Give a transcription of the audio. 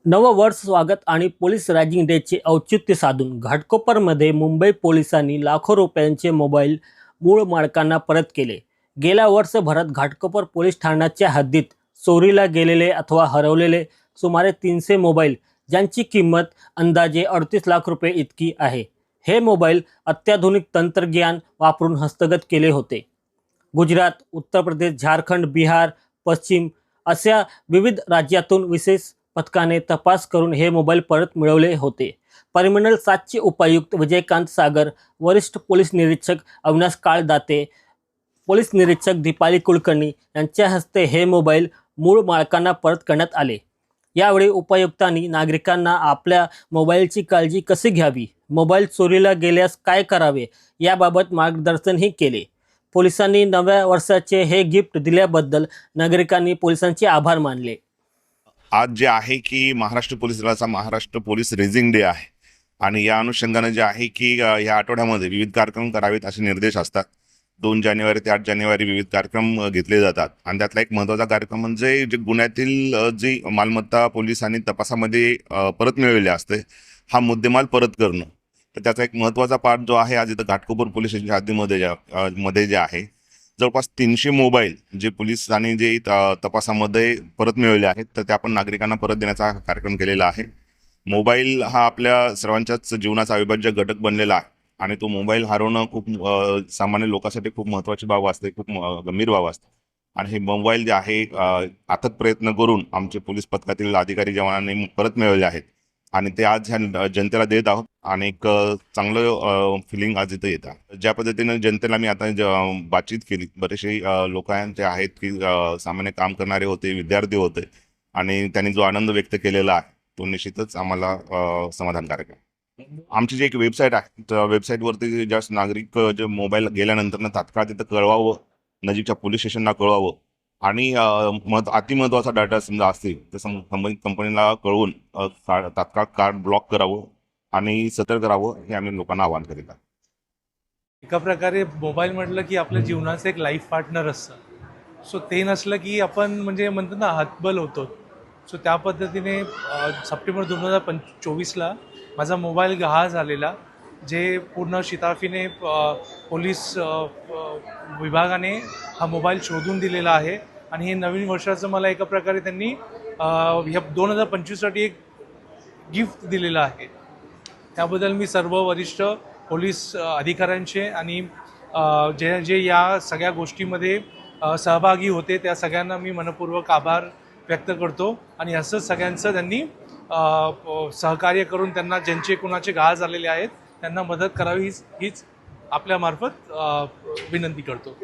नवं वर्ष स्वागत आणि पोलीस रॅगिंग डेचे औचित्य साधून घाटकोपरमध्ये मुंबई पोलिसांनी लाखो रुपयांचे मोबाईल मूळ मालकांना परत केले. गेल्या वर्षभरात घाटकोपर पोलीस ठाण्याच्या हद्दीत चोरीला गेलेले अथवा हरवलेले सुमारे 300 मोबाईल, ज्यांची किंमत अंदाजे 38 लाख रुपये इतकी आहे. हे मोबाईल अत्याधुनिक तंत्रज्ञान वापरून हस्तगत केले होते. गुजरात, उत्तर प्रदेश, झारखंड, बिहार, पश्चिम अशा विविध राज्यातून विशेष पथकाने तपास करून हे मोबाईल परत मिळवले होते. परिमंडल 7चे उपायुक्त विजयकांत सागर, वरिष्ठ पोलीस निरीक्षक अविनाश काळदाते, पोलीस निरीक्षक दीपाली कुलकर्णी यांच्या हस्ते हे मोबाईल मूळ मालकांना परत करण्यात आले. यावेळी उपायुक्तांनी नागरिकांना आपल्या मोबाईलची काळजी कशी घ्यावी, मोबाईल चोरीला गेल्यास काय करावे याबाबत मार्गदर्शनही केले. पोलिसांनी नव्या वर्षाचे हे गिफ्ट दिल्याबद्दल नागरिकांनी पोलिसांचे आभार मानले. आज जे आहे की महाराष्ट्र पोलीस दलाचा महाराष्ट्र पोलीस रेझिंग डे आहे आणि या अनुषंगाने जे आहे की या आठवड्यामध्ये विविध कार्यक्रम करावेत असे निर्देश असतात. 2 जानेवारी ते 8 जानेवारी विविध कार्यक्रम घेतले जातात आणि त्यातला एक महत्त्वाचा कार्यक्रम म्हणजे जे गुन्ह्यातील जी मालमत्ता पोलिसांनी तपासामध्ये परत मिळवलेली असते, हा मुद्देमाल परत करणं. तर त्याचा एक महत्त्वाचा पार्ट जो आहे, आज इथं घाटकोपर पोलीस स्टेशनच्या हद्दीमध्ये जे आहे जवळपास 300 मोबाईल जे पोलिसांनी जे तपासामध्ये परत मिळवले आहेत, तर ते आपण नागरिकांना परत देण्याचा कार्यक्रम केलेला आहे. मोबाईल हा आपल्या सर्वांच्याच जीवनाचा अविभाज्य घटक बनलेला आहे आणि तो मोबाईल हरवणं खूप सामान्य लोकांसाठी खूप महत्त्वाची बाब असते, खूप गंभीर बाब असते. आणि हे मोबाईल जे आहे अथक प्रयत्न करून आमचे पोलीस पथकातील अधिकारी जवानांनी परत मिळवले आहेत आणि ते आज ह्या जनतेला देत आहोत आणि एक चांगलं फिलिंग आज इथं येतं. ज्या पद्धतीनं जनतेला मी आता बातचीत केली, बरेचसे लोकांचे आहेत की सामान्य काम करणारे होते, विद्यार्थी होते आणि त्यांनी जो आनंद व्यक्त केलेला आहे तो निश्चितच आम्हाला समाधानकारक आहे. आमची जी एक वेबसाईट आहे, त्या वेबसाईटवरती जास्त नागरिक जे मोबाईल गेल्यानंतर तात्काळ तिथं कळवावं, नजीकच्या पोलीस स्टेशनला कळवावं आणि अतिमहत्त्वाचा डाटा समजा असतील तर संबंधित कंपनीला कळवून तात्काळ कार्ड ब्लॉक करावं आणि सतर्क राहावं, हे आम्ही लोकांना आवाहन करीत आहोत. एका प्रकारे मोबाईल म्हटलं की आपल्या जीवनाचं एक लाईफ पार्टनर असतं. सो ते नसलं की आपण म्हणजे म्हणतो ना हतबल होतो. सो त्या पद्धतीने सप्टेंबर 2024ला माझा मोबाईल गहाळ झालेला, जे पूर्ण शिताफीने पोलीस विभागाने हा मोबाईल शोधून दिलेला आहे आणि हे नवीन वर्षाचं मला एका प्रकारे त्यांनी ह्या 2025साठी एक गिफ्ट दिलेलं आहे. त्याबद्दल मी सर्व वरिष्ठ पोलीस अधिकाऱ्यांचे आणि जे जे या सगळ्या गोष्टीमध्ये सहभागी होते त्या सगळ्यांना मी मनपूर्वक आभार व्यक्त करतो आणि असंच सगळ्यांचं त्यांनी सहकार्य करून त्यांना ज्यांचे कुणाचे गहाळ झालेले आहेत त्यांना मदत करावी हीच आपल्यामार्फत विनंती करतो.